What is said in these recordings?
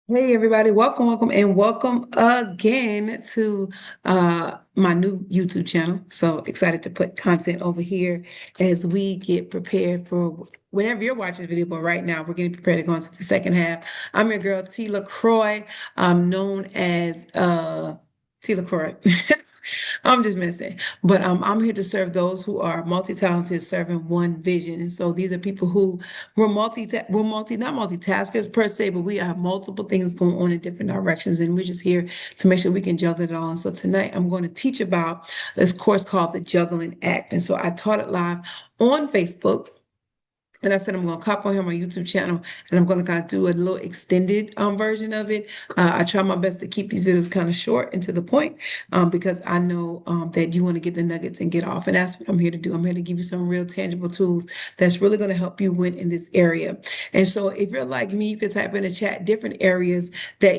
Hey everybody, and welcome again to my new YouTube channel. So excited to put content over here as we get prepared for whenever you're watching this video. But right now, we're getting prepared to go into the second half. I'm your girl T LaCroix, known as T LaCroix. I'm just messing. But I'm here to serve those who are multi-talented, serving one vision. And so these are people who not multitaskers per se, but we have multiple things going on in different directions. And we're just here to make sure we can juggle it all. And so tonight I'm going to teach about this course called the Juggling Act. And so I taught it live on Facebook. And I said, I'm going to cop on here on my YouTube channel and I'm going to kind of do a little extended version of it. I try my best to keep these videos kind of short and to the point because I know that you want to get the nuggets and get off. And that's what I'm here to do. I'm here to give you some real tangible tools that's really going to help you win in this area. And so if you're like me, you can type in the chat different areas that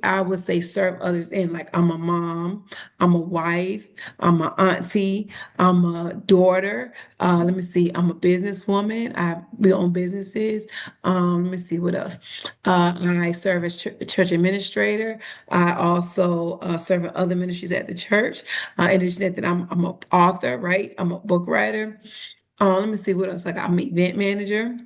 I would say, serve others in. Like I'm a mom, I'm a wife, I'm an auntie, I'm a daughter. Let me see, I'm a businesswoman. We own businesses. Let me see what else. I serve as church administrator. I also serve in other ministries at the church. In addition to that, I'm an author, right? I'm a book writer. Let me see what else. Like I'm an event manager.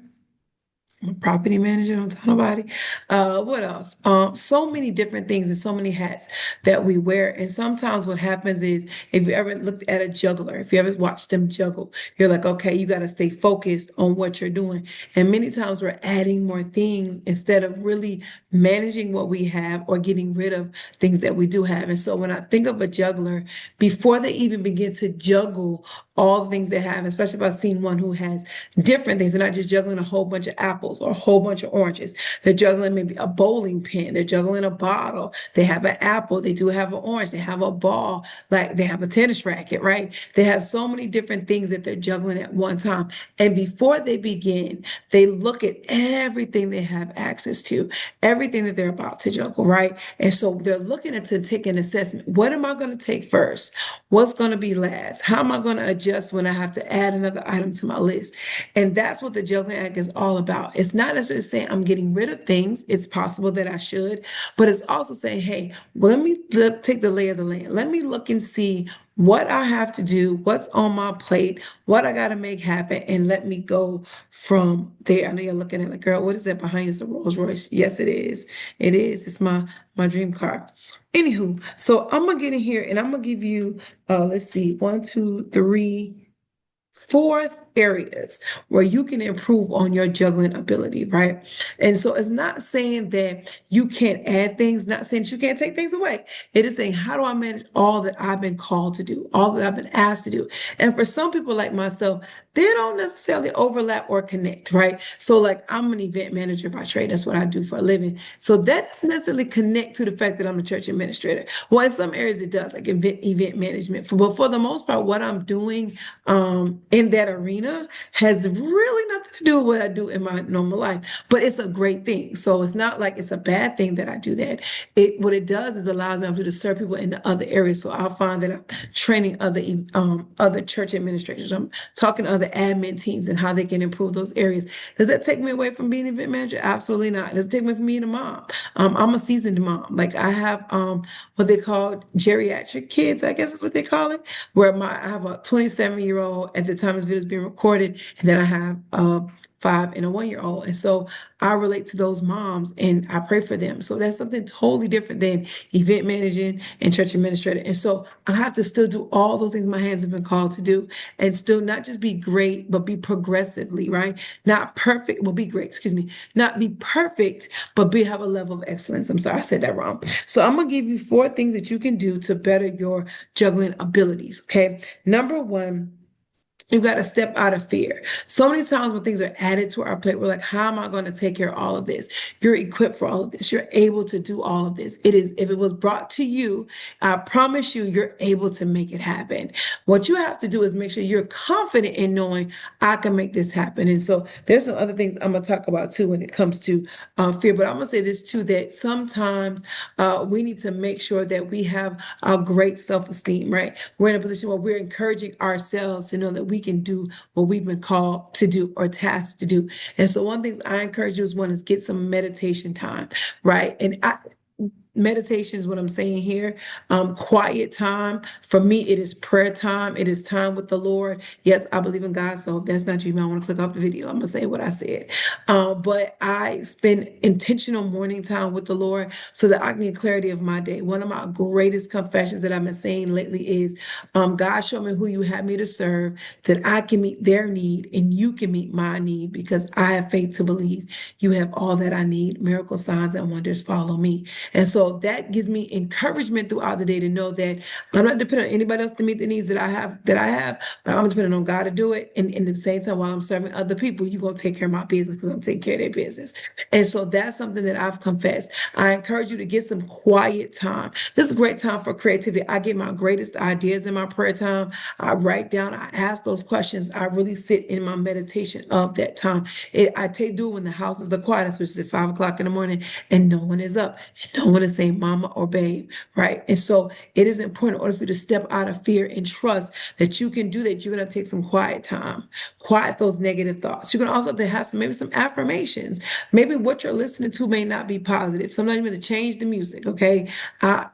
I'm a property manager, don't tell nobody. What else? So many different things and so many hats that we wear. And sometimes what happens is if you ever looked at a juggler, if you ever watched them juggle, you're like, okay, you got to stay focused on what you're doing. And many times we're adding more things instead of really managing what we have or getting rid of things that we do have. And so when I think of a juggler, before they even begin to juggle all the things they have, especially if I've seen one who has different things. They're not just juggling a whole bunch of apples or a whole bunch of oranges. They're juggling maybe a bowling pin. They're juggling a bottle. They have an apple. They do have an orange. They have a ball. Like they have a tennis racket, right? They have so many different things that they're juggling at one time. And before they begin, they look at everything they have access to, everything that they're about to juggle, right? And so they're looking at to take an assessment. What am I going to take first? What's going to be last? How am I going to adjust when I have to add another item to my list? And that's what the juggling act is all about. It's not necessarily saying I'm getting rid of things. It's possible that I should, but it's also saying, hey, well, let me take the lay of the land. Let me look and see what I have to do, what's on my plate, what I got to make happen, and let me go from there. I know you're looking at like, girl, what is that behind you? It's a Rolls Royce. Yes, it is. It is. It's my dream car. Anywho, so I'm gonna get in here and I'm gonna give you let's see, one, two, three, four areas where you can improve on your juggling ability, right? And so it's not saying that you can't add things, not saying that you can't take things away. It is saying, how do I manage all that I've been called to do, all that I've been asked to do? And for some people like myself, they don't necessarily overlap or connect, right? So, like, I'm an event manager by trade. That's what I do for a living. So, that doesn't necessarily connect to the fact that I'm a church administrator. Well, in some areas it does, like event management. But for the most part, what I'm doing in that arena has really nothing to do with what I do in my normal life. But it's a great thing. So, it's not like it's a bad thing that I do that. What it does is allows me to serve people in the other areas. So, I'll find that I'm training other church administrators. I'm talking to other admin teams and how they can improve those areas. Does that take me away from being an event manager? Absolutely not. Does it take me from being a mom? I'm a seasoned mom. Like I have what they call geriatric kids, I guess is what they call it, where I have a 27-year-old at the time this video is being recorded, and then I have 5 and a 1-year-old. And so I relate to those moms and I pray for them. So that's something totally different than event managing and church administrator. And so I have to still do all those things my hands have been called to do and still not just be great, but be progressively, right? Not perfect, well, be great, excuse me. Not be perfect, but have a level of excellence. I'm sorry, I said that wrong. So I'm going to give you 4 things that you can do to better your juggling abilities. Okay. Number one, you've got to step out of fear. So many times when things are added to our plate, we're like, how am I going to take care of all of this? You're equipped for all of this. You're able to do all of this. It is, if it was brought to you, I promise you, you're able to make it happen. What you have to do is make sure you're confident in knowing I can make this happen. And so there's some other things I'm going to talk about too when it comes to fear. But I'm going to say this too, that sometimes we need to make sure that we have a great self-esteem, right? We're in a position where we're encouraging ourselves to know that we we can do what we've been called to do or tasked to do. And so one thing I encourage you is one is get some meditation time, right? Meditation is what I'm saying here. Quiet time. For me, it is prayer time. It is time with the Lord. Yes, I believe in God. So if that's not you, you might want to click off the video. I'm going to say what I said. But I spend intentional morning time with the Lord so that I can get clarity of my day. One of my greatest confessions that I've been saying lately is, God, show me who you have me to serve, that I can meet their need and you can meet my need because I have faith to believe you have all that I need. Miracle signs and wonders follow me. And so that gives me encouragement throughout the day to know that I'm not depending on anybody else to meet the needs that I have, but I'm depending on God to do it. And in the same time, while I'm serving other people, you're gonna take care of my business because I'm taking care of their business. And so that's something that I've confessed. I encourage you to get some quiet time. This is a great time for creativity. I get my greatest ideas in my prayer time. I write down, I ask those questions. I really sit in my meditation of that time. I take do it when the house is the quietest, which is at 5 o'clock in the morning, and no one is up, and no one is saying mama or babe, right? And so it is important in order for you to step out of fear and trust that you can do that. You're gonna take some quiet time, quiet those negative thoughts. You're gonna also have to have some maybe some affirmations. Maybe what you're listening to may not be positive. Sometimes you're gonna change the music. Okay,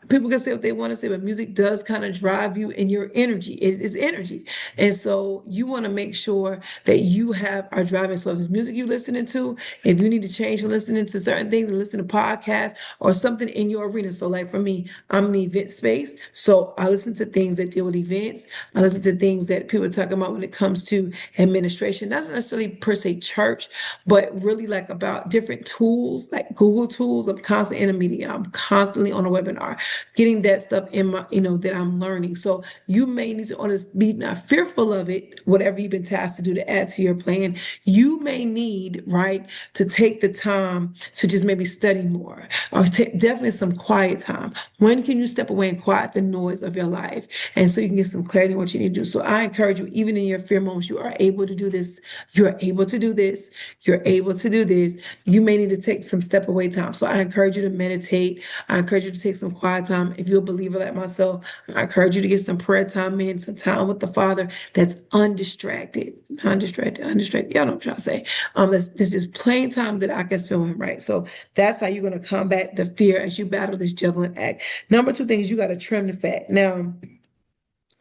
people can say what they want to say, but music does kind of drive you in your energy. It is energy, and so you want to make sure that you are driving. So if it's music you're listening to, if you need to change from listening to certain things and listen to podcasts or something in your arena. So like for me, I'm in the event space. So I listen to things that deal with events. I listen to things that people are talking about when it comes to administration, not necessarily per se church, but really like about different tools, like Google tools. I'm constantly in a meeting. I'm constantly on a webinar, getting that stuff in my, that I'm learning. So you may need to be not fearful of it, whatever you've been tasked to do to add to your plan. You may need, right, to take the time to just maybe study more or take definitely some quiet time. When can you step away and quiet the noise of your life? And so you can get some clarity in what you need to do. So I encourage you, even in your fear moments, you are able to do this. You're able to do this. You're able to do this. You may need to take some step away time. So I encourage you to meditate. I encourage you to take some quiet time. If you're a believer like myself, I encourage you to get some prayer time in, some time with the Father that's undistracted, undistracted. Y'all know what I'm trying to say. This is plain time that I can spend with him, right? So that's how you're going to combat the fear as you battle this juggling act. Number two thing is you got to trim the fat. Now,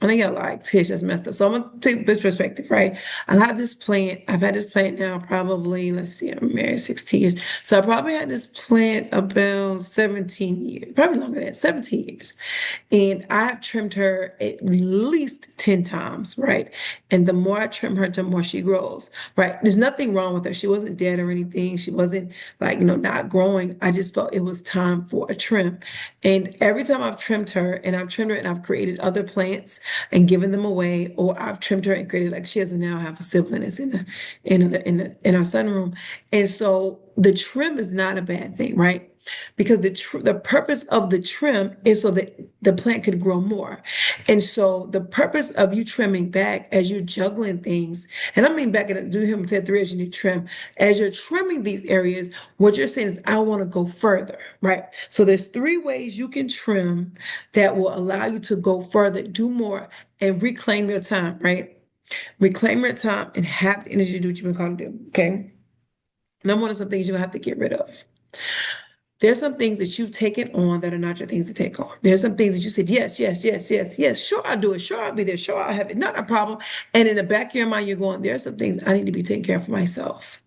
and I got like Tish that's messed up. So I'm gonna take this perspective, right? I have this plant. I've had this plant now probably, let's see, I'm married 16 years. So I probably had this plant about 17 years, probably longer than that, 17 years. And I have trimmed her at least 10 times, right? And the more I trim her, the more she grows, right? There's nothing wrong with her. She wasn't dead or anything. She wasn't like, not growing. I just felt it was time for a trim. And every time I've trimmed her and I've trimmed her and I've created other plants and given them away, or I've trimmed her and created like she has now have a sibling that's in our sunroom. And so the trim is not a bad thing, right? Because the purpose of the trim is so that the plant could grow more. And so the purpose of you trimming back as you're juggling things, and I mean back at do him 10 3 as you need to trim, as you're trimming these areas, what you're saying is I want to go further, right? So there's 3 ways you can trim that will allow you to go further, do more, and reclaim your time, right? Reclaim your time and have the energy to do what you've been called to do. Okay. Number one of some things you're gonna have to get rid of. There's some things that you've taken on that are not your things to take on. There's some things that you said, yes, yes, yes, yes, yes, sure, I'll do it. Sure, I'll be there. Sure, I'll have it. Not a problem. And in the back of your mind, you're going, there's some things I need to be taking care of for myself.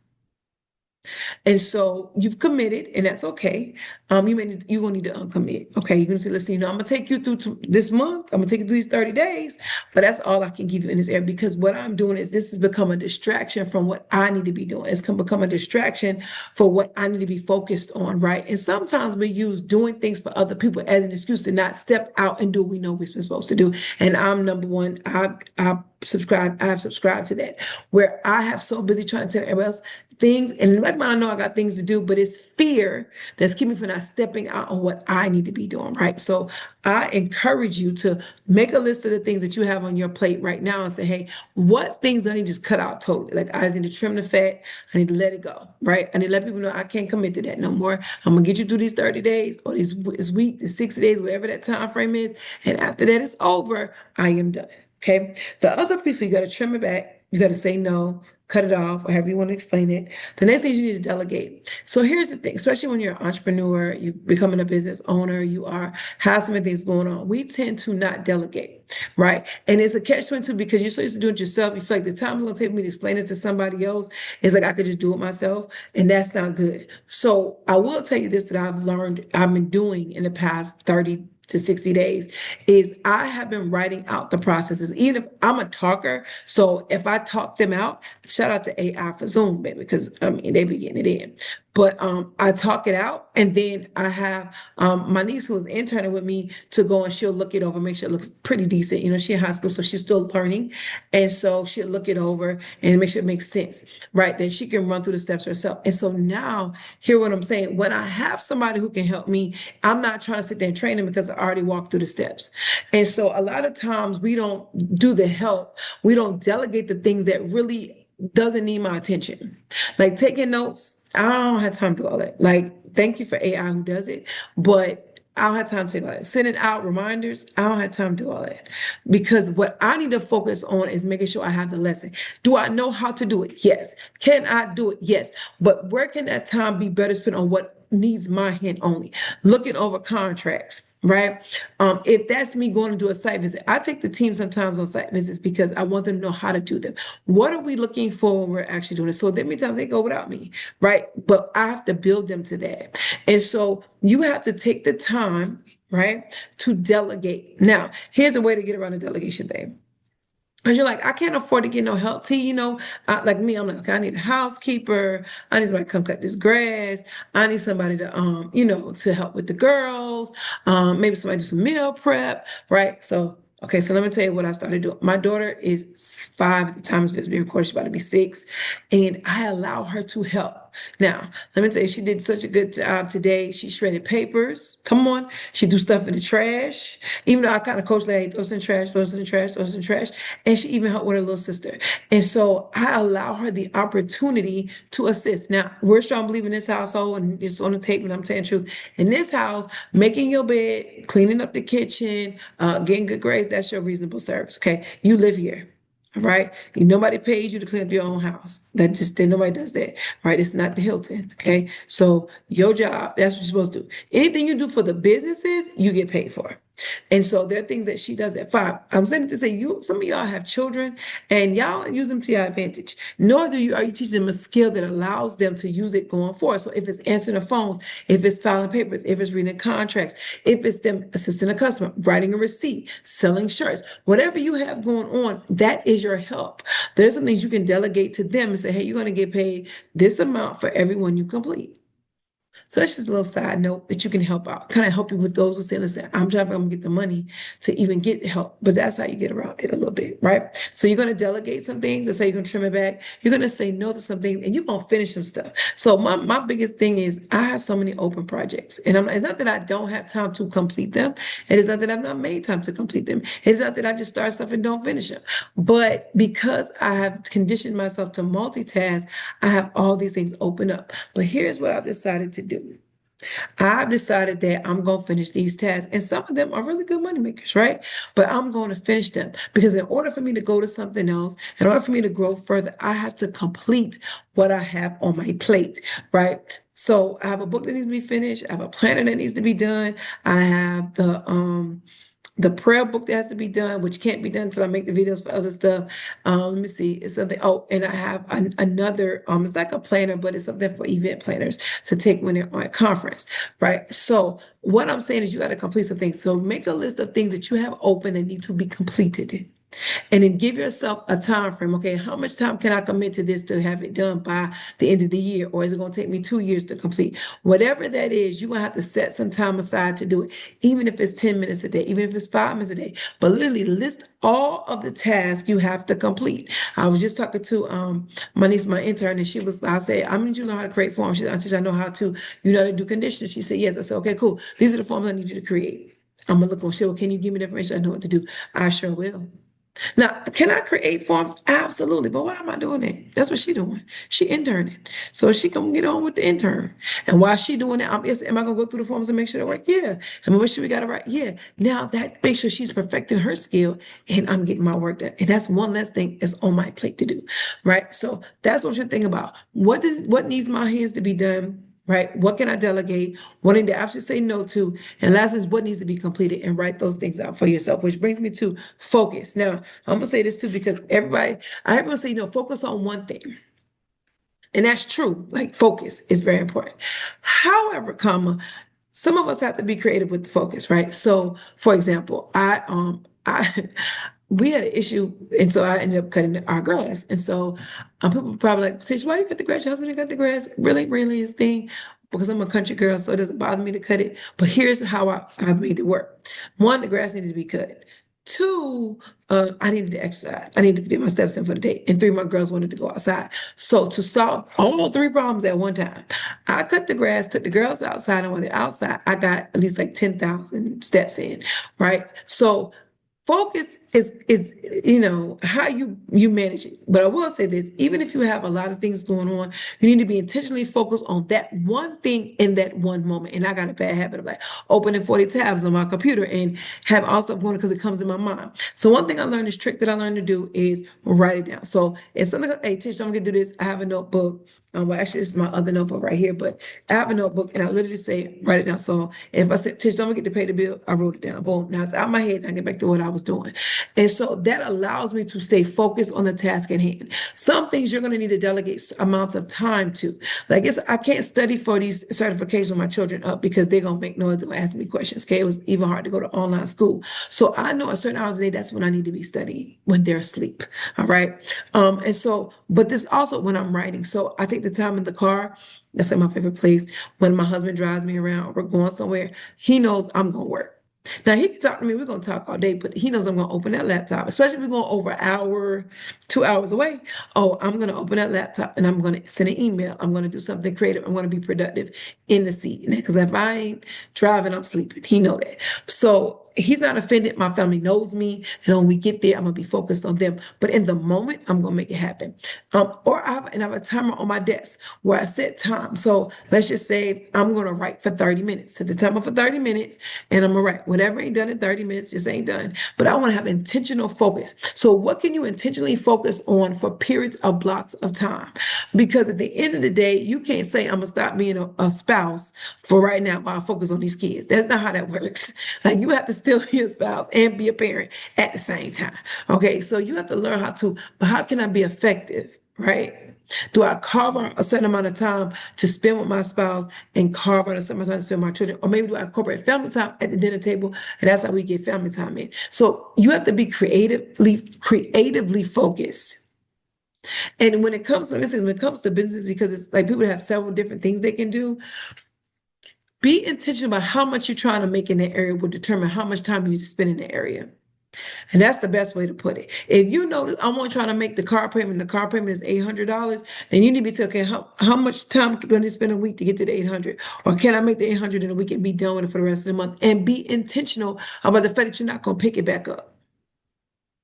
And so you've committed, and that's okay. You're gonna need to uncommit. Okay, you're gonna say, listen, I'm gonna take you through to this month. I'm gonna take you through these 30 days, but that's all I can give you in this area because what I'm doing is this has become a distraction from what I need to be doing. It's gonna become a distraction for what I need to be focused on, right? And sometimes we use doing things for other people as an excuse to not step out and do what we know we're supposed to do. And I'm number one. I have subscribed to that, where I have so busy trying to tell everybody else things, and in my mind, I know I got things to do, but it's fear that's keeping me from not stepping out on what I need to be doing, right? So I encourage you to make a list of the things that you have on your plate right now and say, hey, what things do I need to just cut out totally? Like I just need to trim the fat. I need to let it go, right? I need to let people know I can't commit to that no more. I'm gonna get you through these 30 days or this week, the 60 days, whatever that time frame is. And after that is over, I am done. Okay. The other piece, so you got to trim it back. You got to say no, cut it off, or however you want to explain it. The next thing is you need to delegate. So here's the thing, especially when you're an entrepreneur, you becoming a business owner, you are have so many things going on. We tend to not delegate, right? And it's a catch-22 because you're so used to doing it yourself. You feel like the time it's gonna take me to explain it to somebody else is like I could just do it myself, and that's not good. So I will tell you this that I've learned, I've been doing in the past 30 to 60 days is I have been writing out the processes. Even if I'm a talker, so if I talk them out, shout out to AI for Zoom, baby, because I mean they be getting it in. But I talk it out, and then I have my niece who is interning with me to go and she'll look it over, make sure it looks pretty decent. You know, she's in high school, so she's still learning, and so she'll look it over and make sure it makes sense, right? Then she can run through the steps herself. And so now, hear what I'm saying. When I have somebody who can help me, I'm not trying to sit there and train them because I already walked through the steps. And so a lot of times we don't do the help. We don't delegate the things that really doesn't need my attention. Like taking notes, I don't have time to do all that. Like, thank you for AI who does it, but I don't have time to do all that. Sending out reminders, I don't have time to do all that. Because what I need to focus on is making sure I have the lesson. Do I know how to do it? Yes. Can I do it? Yes. But where can that time be better spent on what needs my hand only? Looking over contracts, right? If that's me going to do a site visit, I take the team sometimes on site visits because I want them to know how to do them. What are we looking for when we're actually doing it? So that many times they go without me, right? But I have to build them to that. And so you have to take the time, right, to delegate. Now, here's a way to get around the delegation thing. Because you're like, I can't afford to get no help. T, like me, I'm like, okay, I need a housekeeper. I need somebody to come cut this grass. I need somebody to, to help with the girls. Maybe somebody do some meal prep, right? So, okay, so let me tell you what I started doing. My daughter is 5 at the time of this being recorded. She's about to be 6, and I allow her to help. Now, let me tell you, she did such a good job today. She shredded papers. Come on. She do stuff in the trash. Even though I kind of coach like, hey, throw this in the trash, throw this in the trash, throw this in the trash. And she even helped with her little sister. And so I allow her the opportunity to assist. Now, we're strong believing in this household, and it's on the tape, and I'm telling the truth. In this house, making your bed, cleaning up the kitchen, getting good grades, that's your reasonable service. Okay. You live here. All right. Nobody pays you to clean up your own house. Nobody does that. Right. It's not the Hilton. Okay. So your job, that's what you're supposed to do. Anything you do for the businesses, you get paid for. And so there are things that she does at 5. I'm saying it to say some of y'all have children and y'all use them to your advantage. Nor are you teaching them a skill that allows them to use it going forward. So if it's answering the phones, if it's filing papers, if it's reading contracts, if it's them assisting a customer, writing a receipt, selling shirts, whatever you have going on, that is your help. There's some things you can delegate to them and say, hey, you're going to get paid this amount for every one you complete. So that's just a little side note that you can help out, kind of help you with those who say, listen, I'm to get the money to even get help. But that's how you get around it a little bit, right? So you're going to delegate some things and say you're going to trim it back. You're going to say no to some things and you're going to finish some stuff. So my biggest thing is I have so many open projects, and it's not that I don't have time to complete them. It is not that I've not made time to complete them. It's not that I just start stuff and don't finish them. But because I have conditioned myself to multitask, I have all these things open up. But here's what I've decided to do. I've decided that I'm going to finish these tasks. And some of them are really good money makers, right? But I'm going to finish them because in order for me to go to something else, in order for me to grow further, I have to complete what I have on my plate, right? So I have a book that needs to be finished. I have a planner that needs to be done. I have the prayer book that has to be done, which can't be done until I make the videos for other stuff. Let me see. It's something. Oh, and I have another. It's like a planner, but it's something for event planners to take when they're on a conference, right? So what I'm saying is you got to complete some things. So make a list of things that you have open that need to be completed. And then give yourself a time frame. Okay, how much time can I commit to this to have it done by the end of the year? Or is it going to take me 2 years to complete? Whatever that is, you're going to have to set some time aside to do it, even if it's 10 minutes a day, even if it's 5 minutes a day. But literally list all of the tasks you have to complete. I was just talking to my niece, my intern, and I said, I need you to know how to create forms. She said, I know how to, you know how to do conditions. She said, yes. I said, okay, cool. These are the forms I need you to create. I'm gonna look on, she said, well, can you give me the information? I know what to do. I sure will. Now, can I create forms? Absolutely. But why am I doing that? That's what she doing. She interning. So she gonna get on with the intern. And while she doing that, am I gonna go through the forms and make sure they work? Yeah. And make sure we got it right. Yeah. Now that makes sure she's perfecting her skill and I'm getting my work done. And that's one less thing that's on my plate to do. Right. So that's what you're thinking about. What needs my hands to be done? Right? What can I delegate? What I need to absolutely say no to? And last is what needs to be completed and write those things out for yourself, which brings me to focus. Now, I'm gonna say this too because I heard people say, focus on one thing. And that's true. Like focus is very important. However, some of us have to be creative with the focus, right? So, for example, I we had an issue, and so I ended up cutting our grass. And so people were probably like, Tish, why you cut the grass? Your husband didn't cut the grass. Really his thing. Because I'm a country girl, so it doesn't bother me to cut it. But here's how I made it work. One, the grass needed to be cut. Two, I needed to exercise. I needed to get my steps in for the day. And three, my girls wanted to go outside. So to solve all three problems at one time, I cut the grass, took the girls outside, and when they're outside, I got at least like 10,000 steps in, right? So focus is how you manage it. But I will say this, even if you have a lot of things going on, you need to be intentionally focused on that one thing in that one moment. And I got a bad habit of like opening 40 tabs on my computer and have all stuff going because it comes in my mind. So one thing I learned, this trick that I learned to do is write it down. So if something, hey Tish, I'm gonna do this, I have a notebook. Well, actually, this is my other notebook right here, but I have a notebook and I literally say, write it down. So if I said, Tish, don't forget to pay the bill, I wrote it down. Boom. Now it's out of my head and I get back to what I was doing. And so that allows me to stay focused on the task at hand. Some things you're going to need to delegate amounts of time to. Like I can't study for these certifications with my children up because they're going to make noise and ask me questions. Okay. It was even hard to go to online school. So I know at certain hours a day, that's when I need to be studying when they're asleep. All right. And so, but this also when I'm writing. So I take the time in the car. That's like my favorite place. When my husband drives me around or we're going somewhere, he knows I'm going to work. Now he can talk to me, we're gonna talk all day, but he knows I'm gonna open that laptop, especially if we're going over an hour, 2 hours away. Oh, I'm gonna open that laptop and I'm gonna send an email. I'm gonna do something creative. I'm gonna be productive in the seat. Because if I ain't driving, I'm sleeping. He know that. So he's not offended. My family knows me. And when we get there, I'm gonna be focused on them. But in the moment, I'm gonna make it happen. Or I have a timer on my desk where I set time. So let's just say I'm gonna write for 30 minutes. Set the timer for 30 minutes, and I'm gonna write. Whatever ain't done in 30 minutes, just ain't done. But I want to have intentional focus. So what can you intentionally focus on for periods of blocks of time? Because at the end of the day, you can't say I'm gonna stop being a spouse for right now while I focus on these kids. That's not how that works. Like you have to still be a spouse and be a parent at the same time. Okay, so you have to learn but how can I be effective, right? Do I carve out a certain amount of time to spend with my spouse and carve out a certain amount of time to spend with my children? Or maybe do I incorporate family time at the dinner table? And that's how we get family time in. So you have to be creatively focused. And when it comes to, listen, when it comes to business, because it's like people have several different things they can do, be intentional about how much you're trying to make in that area will determine how much time you need to spend in the area. And that's the best way to put it. If you know that I'm only trying to make the car payment is $800, then you need to be saying, okay, how much time can I spend a week to get to the 800? Or can I make the 800 in a week and be done with it for the rest of the month? And be intentional about the fact that you're not going to pick it back up.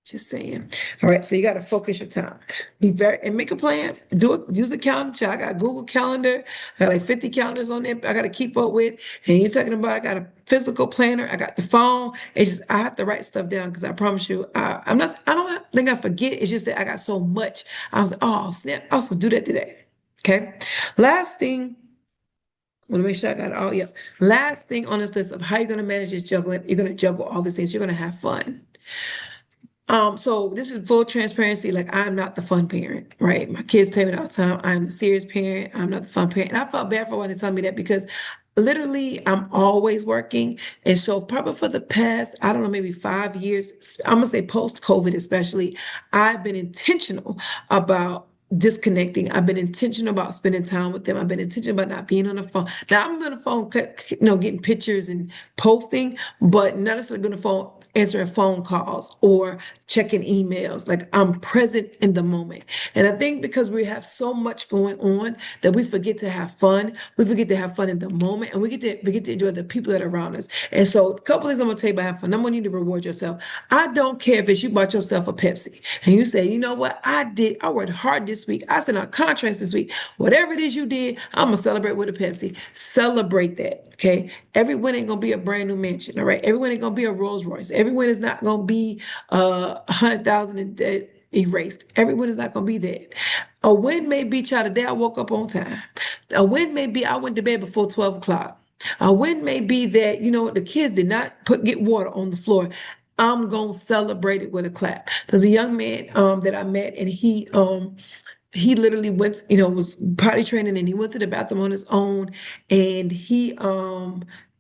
Just saying. All right, so you got to focus your time. Be very and make a plan. Do it. Use a calendar. I got Google Calendar. I got like 50 calendars on there. I got to keep up with. And you're talking about I got a physical planner. I got the phone. It's just I have to write stuff down because I promise you, I'm not. I don't think I forget. It's just that I got so much. I was like, oh snap! I'll also do that today. Okay. Last thing. I want to make sure I got it all. Yeah. Last thing on this list of how you're going to manage this juggling. You're going to juggle all these things. You're going to have fun. So this is full transparency. Like I'm not the fun parent, right? My kids tell me that all the time. I'm the serious parent. I'm not the fun parent. And I felt bad for when they tell me that because literally I'm always working. And so probably for the past, I don't know, maybe 5 years, I'm gonna say post-COVID especially, I've been intentional about disconnecting. I've been intentional about spending time with them. I've been intentional about not being on the phone. Now I'm on the phone, getting pictures and posting, but not necessarily on the phone answering phone calls or checking emails. Like I'm present in the moment. And I think because we have so much going on that we forget to have fun. We forget to have fun in the moment, and we get to enjoy the people that are around us. And so a couple things I'm gonna tell you about having fun. Number one, you need to reward yourself. I don't care if it's you bought yourself a Pepsi and you say, you know what, I worked hard this week. I sent out contracts this week. Whatever it is you did, I'm gonna celebrate with a Pepsi. Celebrate that. Okay. Every win ain't gonna be a brand new mansion. All right. Every win ain't gonna be a Rolls Royce. Every win is not gonna be 100,000 in debt erased. Every win is not gonna be that. A win may be, child, today I woke up on time. A win may be I went to bed before 12 o'clock. A win may be that, the kids did not get water on the floor. I'm gonna celebrate it with a clap. There's a young man that I met, and he literally went, was potty training, and he went to the bathroom on his own, and he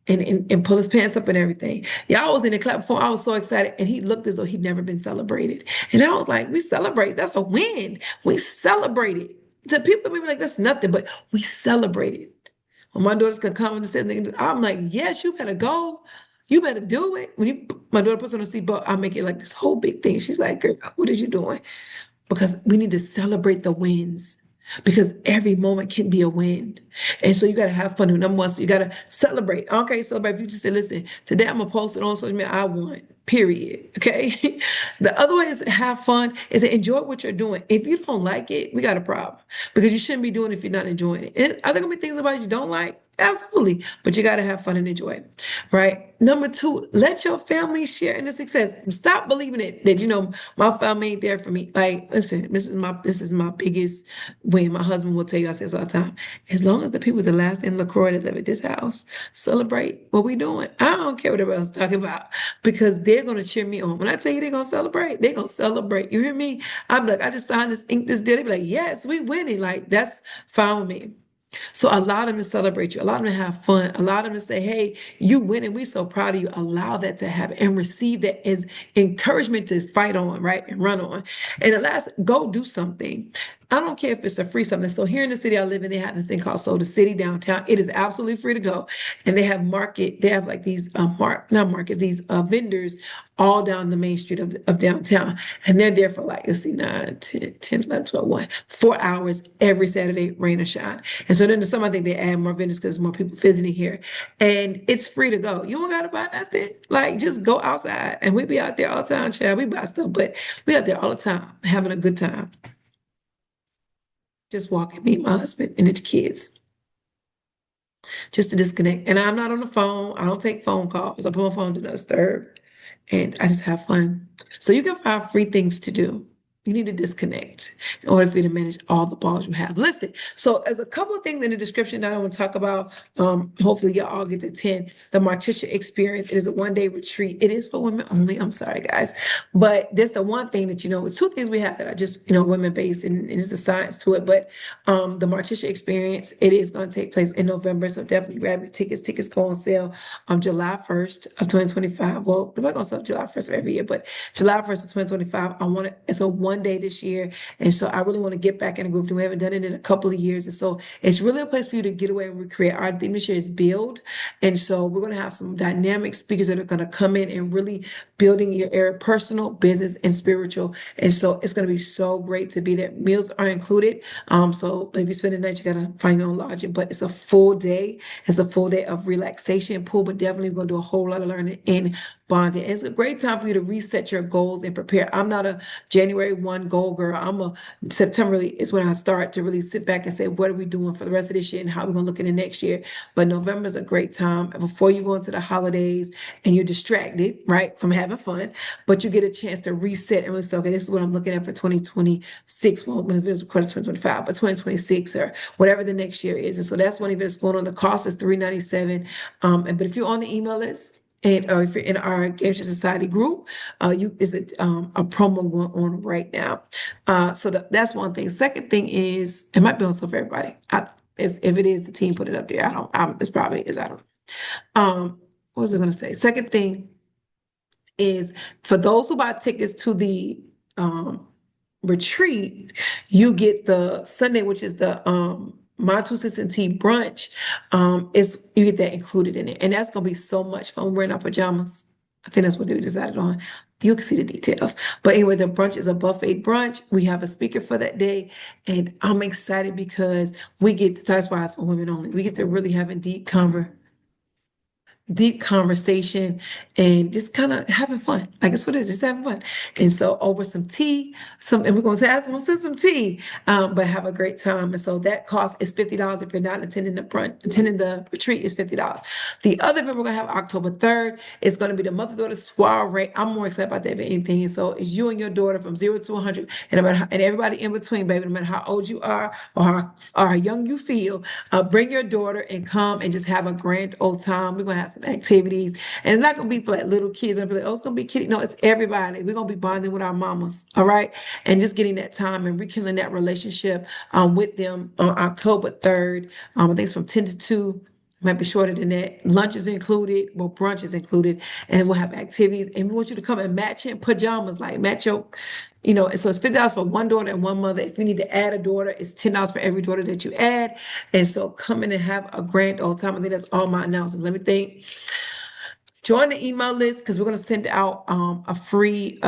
and pull his pants up and everything. Yeah, I was in the clap before. I was so excited, and he looked as though he'd never been celebrated. And I was like, we celebrate. That's a win. We celebrate it. To people, maybe like that's nothing, but we celebrate it. When my daughters can come and say, I'm like, yes, you better go. You better do it. My daughter puts on a seatbelt, I make it like this whole big thing. She's like, girl, what are you doing? Because we need to celebrate the wins, because every moment can be a win. And so you got to have fun. Number one, so you got to celebrate. Okay, celebrate. If you just say, listen, today I'm going to post it on social media, I won, period. Okay. The other way is to have fun, is to enjoy what you're doing. If you don't like it, we got a problem, because you shouldn't be doing it if you're not enjoying it. And are there going to be things about it you don't like? Absolutely. But you got to have fun and enjoy it. Right. Number two, let your family share in the success. Stop believing it that, my family ain't there for me. Like, listen, this is my biggest win. My husband will tell you, I say this all the time. As long as the people, the last in LaCroix that live at this house, celebrate what we doing, I don't care what everybody else is talking about, because they're going to cheer me on. When I tell you they're going to celebrate, they're going to celebrate. You hear me? I'm like, I just signed this ink this deal. They be like, yes, we winning. Like, that's fine with me. So allow them to celebrate you. Allow them to have fun. Allow them to say, hey, you win and we're so proud of you. Allow that to happen and receive that as encouragement to fight on, right? And run on. And the last, go do something. I don't care if it's a free something. So here in the city I live in, they have this thing called Soul the City downtown. It is absolutely free to go. And they have like these not markets, these vendors all down the main street of downtown. And they're there for like, let's see, 9, 10, 10, 11, 12, 1, 4 hours every Saturday, rain or shine. And so then the summer, I think they add more vendors because there's more people visiting here. And it's free to go. You don't got to buy nothing. Like, just go outside. And we be out there all the time, child. We buy stuff, but we out there all the time having a good time. Just walking, me, my husband, and the kids, just to disconnect. And I'm not on the phone. I don't take phone calls. I put my phone to not disturb, and I just have fun. So you can find free things to do. You need to disconnect in order for you to manage all the balls you have. Listen, so there's a couple of things in the description that I want to talk about. Hopefully y'all all get to attend the Marticia experience. It is a one-day retreat. It is for women only. I'm sorry, guys. But there's the one thing that, it's two things we have that are just, women-based, and there's a science to it. But the Marticia experience, it is going to take place in November. So definitely grab your tickets. Tickets go on sale on July 1st of 2025. Well, they're not going to sell July 1st of every year, but July 1st of 2025, it's a one day this year. And so I really want to get back in a group. We haven't done it in a couple of years. And so it's really a place for you to get away and recreate. Our theme this year is build. And so we're going to have some dynamic speakers that are going to come in and really building your area, personal, business, and spiritual. And so it's going to be so great to be there. Meals are included. So if you spend the night, you got to find your own lodging, but it's a full day. It's a full day of relaxation pool, but definitely we're going to do a whole lot of learning in bonding. And it's a great time for you to reset your goals and prepare. I'm not a January 1 goal girl. September is when I start to really sit back and say, what are we doing for the rest of this year and how we're going to look in the next year? But November is a great time before you go into the holidays and you're distracted, right, from having fun, but you get a chance to reset and really say, okay, this is what I'm looking at for 2026. Well, when it's recorded 2025, but 2026 or whatever the next year is. And so that's one event that's going on. The cost is $397. But if you're on the email list, and if you're in our Gangster Society group, is a promo going on right now. So that's one thing. Second thing is, it might be on sale for everybody. If it is, the team put it up there. It's probably is. I don't know. What was I going to say? Second thing is, for those who buy tickets to the retreat, you get the Sunday, which is the my two cents and tea brunch. Is you get that included in it, and that's gonna be so much fun. We're in our pajamas. I think that's what they decided on. You can see the details. But anyway, the brunch is a buffet brunch. We have a speaker for that day. And I'm excited because we get to, that's why it's for women only. We get to really have a deep conversation and just kind of having fun. Like it's what it is, just having fun. And so over some tea, and we're going to have some tea, but have a great time. And so that cost is $50 if you're not attending the retreat is $50. The other event we're going to have October 3rd is going to be the mother-daughter soiree. I'm more excited about that than anything. And so it's you and your daughter from 0 to 100 and, and everybody in between, baby, no matter how old you are or how young you feel, bring your daughter and come and just have a grand old time. We're going to have some activities. And it's not going to be for like little kids and be like, oh, it's going to be kiddie. No, it's everybody. We're going to be bonding with our mamas. All right. And just getting that time and rekindling that relationship with them on October 3rd. I think it's from 10 to 2. Might be shorter than that. Lunch is included. Well, brunch is included. And we'll have activities. And we want you to come and match in pajamas, like match your, and so it's $50 for one daughter and one mother. If you need to add a daughter, it's $10 for every daughter that you add. And so come in and have a grand old time. I think that's all my announcements. Let me think. Join the email list because we're going to send out a free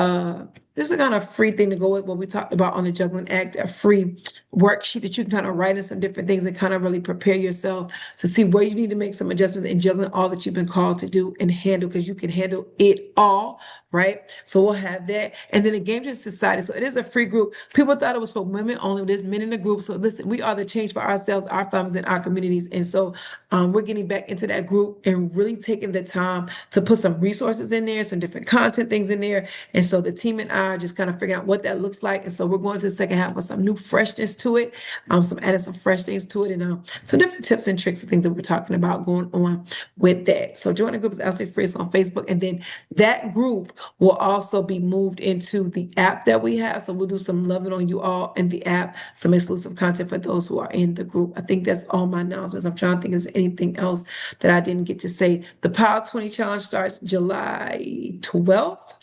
this is a kind of free thing to go with what we talked about on the Juggling Act, a free worksheet that you can kind of write in some different things and kind of really prepare yourself to see where you need to make some adjustments in juggling all that you've been called to do and handle because you can handle it all, right? So we'll have that. And then the Game Changer Society. So it is a free group. People thought it was for women only. There's men in the group. So listen, we are the change for ourselves, our families, and our communities. And so we're getting back into that group and really taking the time to put some resources in there, some different content things in there. And so the team and I are just kind of figuring out what that looks like. And so we're going to the second half with some new freshness to it, adding some fresh things to it, and some different tips and tricks and things that we're talking about going on with that. So join the group is absolutely free. It's on Facebook. And then that group will also be moved into the app that we have. So we'll do some loving on you all in the app, some exclusive content for those who are in the group. I think that's all my announcements. I'm trying to think if there's anything else that I didn't get to say. The Power 20 Challenge starts July 12th.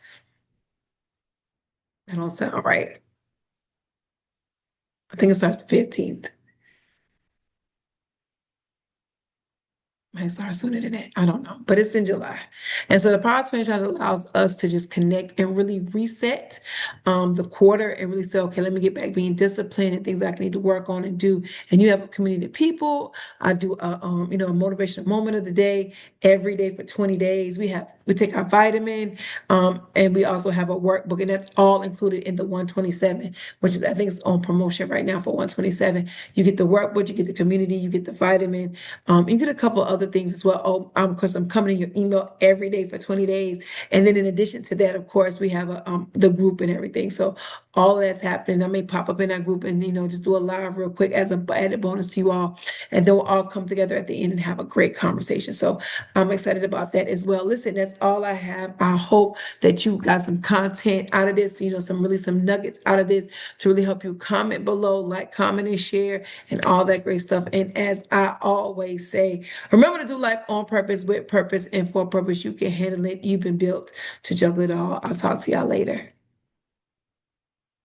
That don't sound right. I think it starts the 15th. Might start sooner than that. I don't know, but it's in July. And so the Power 20 Challenge allows us to just connect and really reset the quarter and really say, okay, let me get back being disciplined and things I need to work on and do. And you have a community of people. I do a motivational moment of the day every day for 20 days. We take our vitamin and we also have a workbook, and that's all included in the 127, which is I think it's on promotion right now for 127. You get the workbook, you get the community, you get the vitamin, you get a couple of other things as well. Oh, because I'm coming in your email every day for 20 days. And then in addition to that, of course, we have the group and everything. So all of that's happening. I may pop up in that group and, just do a live real quick as an added bonus to you all. And then we'll all come together at the end and have a great conversation. So I'm excited about that as well. Listen, that's all I have. I hope that you got some content out of this, some nuggets out of this to really help you. Comment below, like, comment, and share, and all that great stuff. And as I always say, remember to do life on purpose, with purpose, and for purpose. You can handle it. You've been built to juggle it all. I'll talk to y'all later.